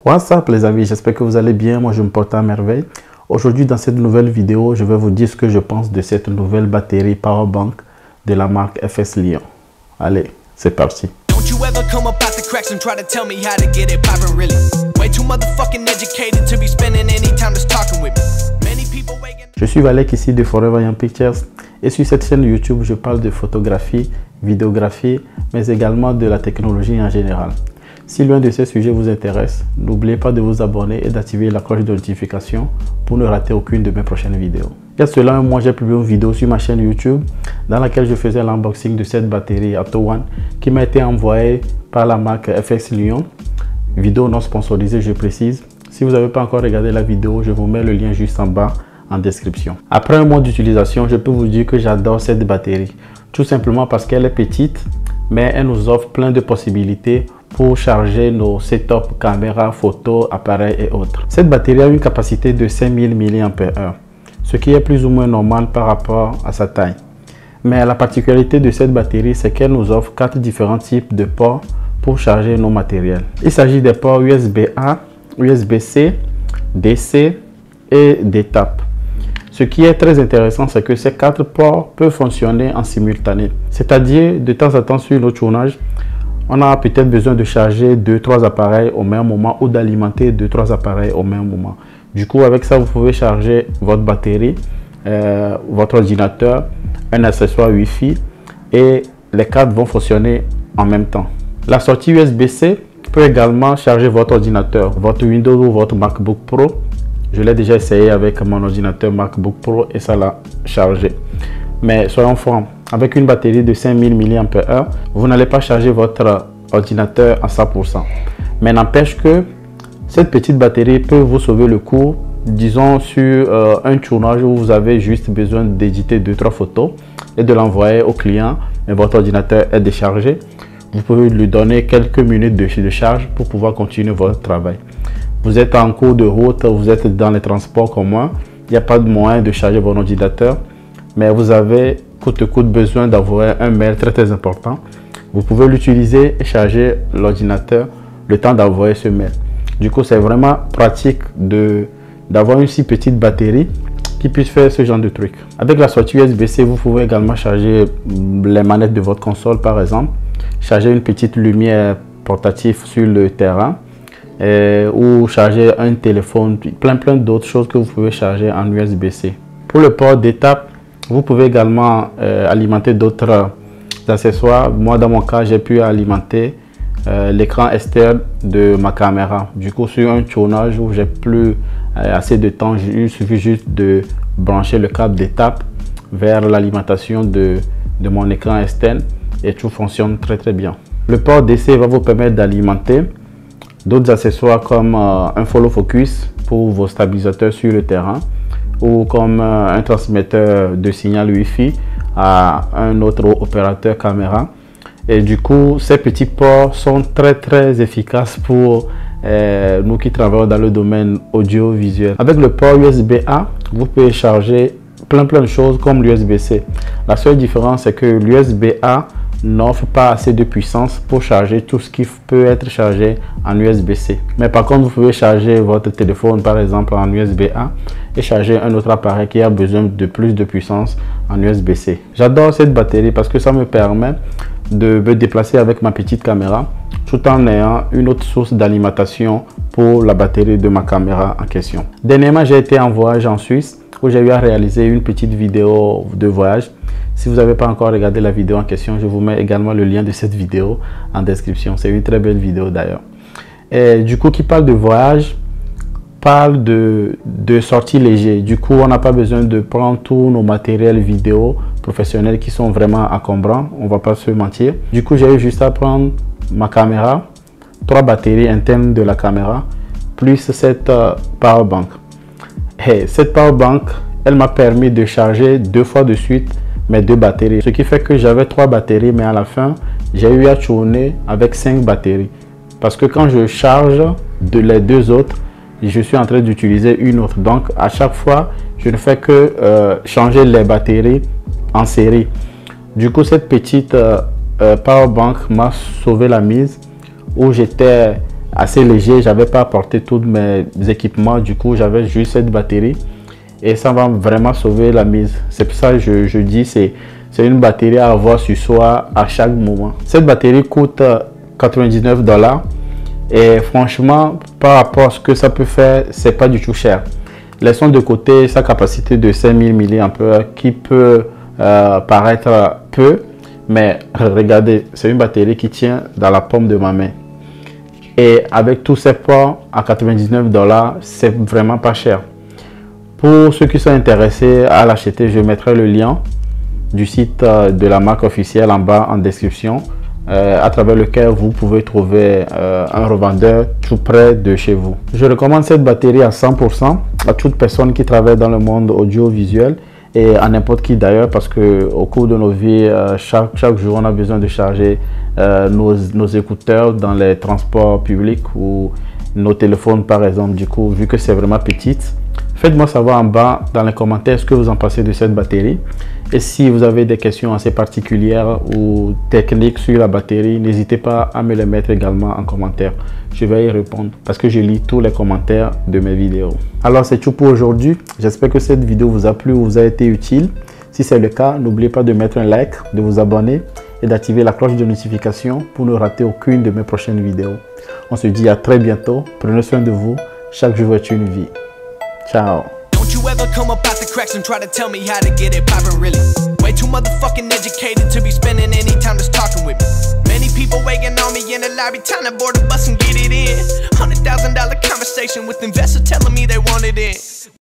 What's up les amis, j'espère que vous allez bien, moi je me porte à merveille. Aujourd'hui dans cette nouvelle vidéo, je vais vous dire ce que je pense de cette nouvelle batterie Powerbank de la marque FS Lyon. Allez, c'est parti. Je suis Valek ici de Forever Young Pictures et sur cette chaîne YouTube, je parle de photographie, vidéographie, mais également de la technologie en général. Si l'un de ces sujets vous intéresse, n'oubliez pas de vous abonner et d'activer la cloche de notification pour ne rater aucune de mes prochaines vidéos. Il y a cela un mois, j'ai publié une vidéo sur ma chaîne YouTube dans laquelle je faisais l'unboxing de cette batterie Atto One qui m'a été envoyée par la marque FS Lyon. Vidéo non sponsorisée, je précise. Si vous n'avez pas encore regardé la vidéo, je vous mets le lien juste en bas en description. Après un mois d'utilisation, je peux vous dire que j'adore cette batterie. Tout simplement parce qu'elle est petite, mais elle nous offre plein de possibilités pour charger nos setups, caméras, photos, appareils et autres. Cette batterie a une capacité de 5000 mAh, ce qui est plus ou moins normal par rapport à sa taille. Mais la particularité de cette batterie, c'est qu'elle nous offre 4 différents types de ports pour charger nos matériels. Il s'agit des ports USB-A, USB-C, DC et des tapes. Ce qui est très intéressant, c'est que ces 4 ports peuvent fonctionner en simultané. C'est-à-dire, de temps en temps sur notre tournage, on a peut-être besoin de charger 2-3 appareils au même moment ou d'alimenter 2-3 appareils au même moment. Du coup, avec ça, vous pouvez charger votre batterie, votre ordinateur, un accessoire Wi-Fi et les 4 vont fonctionner en même temps. La sortie USB-C peut également charger votre ordinateur, votre Windows ou votre MacBook Pro. Je l'ai déjà essayé avec mon ordinateur MacBook Pro et ça l'a chargé. Mais soyons francs, avec une batterie de 5000 mAh, vous n'allez pas charger votre ordinateur à 100%. Mais n'empêche que cette petite batterie peut vous sauver le coup, disons sur un tournage où vous avez juste besoin d'éditer 2-3 photos et de l'envoyer au client, mais votre ordinateur est déchargé. Vous pouvez lui donner quelques minutes de charge pour pouvoir continuer votre travail. Vous êtes en cours de route, vous êtes dans les transports comme moi, il n'y a pas de moyen de charger votre ordinateur, mais vous avez coûte que coûte besoin d'avoir un mail très important. Vous pouvez l'utiliser et charger l'ordinateur le temps d'envoyer ce mail. Du coup, c'est vraiment pratique d'avoir une si petite batterie qui puisse faire ce genre de truc. Avec la sortie USB-C, vous pouvez également charger les manettes de votre console par exemple, charger une petite lumière portative sur le terrain, ou charger un téléphone, plein d'autres choses que vous pouvez charger en USB-C. Pour le port d'étape, vous pouvez également alimenter d'autres accessoires. Moi, dans mon cas, j'ai pu alimenter l'écran externe de ma caméra. Du coup, sur un tournage où j'ai plus assez de temps, il suffit juste de brancher le câble d'étape vers l'alimentation de mon écran externe et tout fonctionne très bien. Le port DC va vous permettre d'alimenter d'autres accessoires comme un follow focus pour vos stabilisateurs sur le terrain ou comme un transmetteur de signal Wi-Fi à un autre opérateur caméra. Et du coup, ces petits ports sont très efficaces pour nous qui travaillons dans le domaine audiovisuel. Avec le port USB-A, vous pouvez charger plein de choses comme l'USB-C. La seule différence, c'est que l'USB-A n'offre pas assez de puissance pour charger tout ce qui peut être chargé en USB-C. Mais par contre, vous pouvez charger votre téléphone par exemple en USB-A et charger un autre appareil qui a besoin de plus de puissance en USB-C. J'adore cette batterie parce que ça me permet de me déplacer avec ma petite caméra tout en ayant une autre source d'alimentation pour la batterie de ma caméra en question. Dernièrement, j'ai été en voyage en Suisse où j'ai eu à réaliser une petite vidéo de voyage. Si vous n'avez pas encore regardé la vidéo en question, je vous mets également le lien de cette vidéo en description. C'est une très belle vidéo d'ailleurs. Et du coup, qui parle de voyage, parle de sortie léger. Du coup, on n'a pas besoin de prendre tous nos matériels vidéo professionnels qui sont vraiment encombrants. On ne va pas se mentir. Du coup, j'ai eu juste à prendre ma caméra, 3 batteries internes de la caméra, plus cette powerbank. Et cette powerbank, elle m'a permis de charger 2 fois de suite mes 2 batteries. Ce qui fait que j'avais 3 batteries, mais à la fin, j'ai eu à tourner avec 5 batteries. Parce que quand je charge les 2 autres, je suis en train d'utiliser une autre. Donc, à chaque fois, je ne fais que changer les batteries en série. Du coup, cette petite powerbank m'a sauvé la mise où j'étais assez léger. J'avais pas apporté tous mes équipements. Du coup, j'avais juste cette batterie. Et ça va vraiment sauver la mise. C'est pour ça que je dis c'est une batterie à avoir sur soi à chaque moment. Cette batterie coûte 99 $. Et franchement, par rapport à ce que ça peut faire, c'est pas du tout cher. Laissons de côté sa capacité de 5000 mAh qui peut paraître peu. Mais regardez, c'est une batterie qui tient dans la paume de ma main. Et avec tous ces ports à 99 $, c'est vraiment pas cher. Pour ceux qui sont intéressés à l'acheter, je mettrai le lien du site de la marque officielle en bas en description, à travers lequel vous pouvez trouver un revendeur tout près de chez vous. Je recommande cette batterie à 100% à toute personne qui travaille dans le monde audiovisuel et à n'importe qui d'ailleurs, parce que au cours de nos vies, chaque jour on a besoin de charger nos écouteurs dans les transports publics ou nos téléphones par exemple. Du coup, vu que c'est vraiment petite, faites-moi savoir en bas dans les commentaires ce que vous en pensez de cette batterie. Et si vous avez des questions assez particulières ou techniques sur la batterie, n'hésitez pas à me les mettre également en commentaire. Je vais y répondre parce que je lis tous les commentaires de mes vidéos. Alors c'est tout pour aujourd'hui. J'espère que cette vidéo vous a plu ou vous a été utile. Si c'est le cas, n'oubliez pas de mettre un like, de vous abonner et d'activer la cloche de notification pour ne rater aucune de mes prochaines vidéos. On se dit à très bientôt. Prenez soin de vous. Chaque jour est une vie. Ciao. Don't you ever come up out the cracks and try to tell me how to get it poppin' really. Way too motherfucking educated to be spending any time just talking with me. Many people waiting on me in the lobby, time to board the bus and get it in. $100,000 conversation with investors telling me they want it in.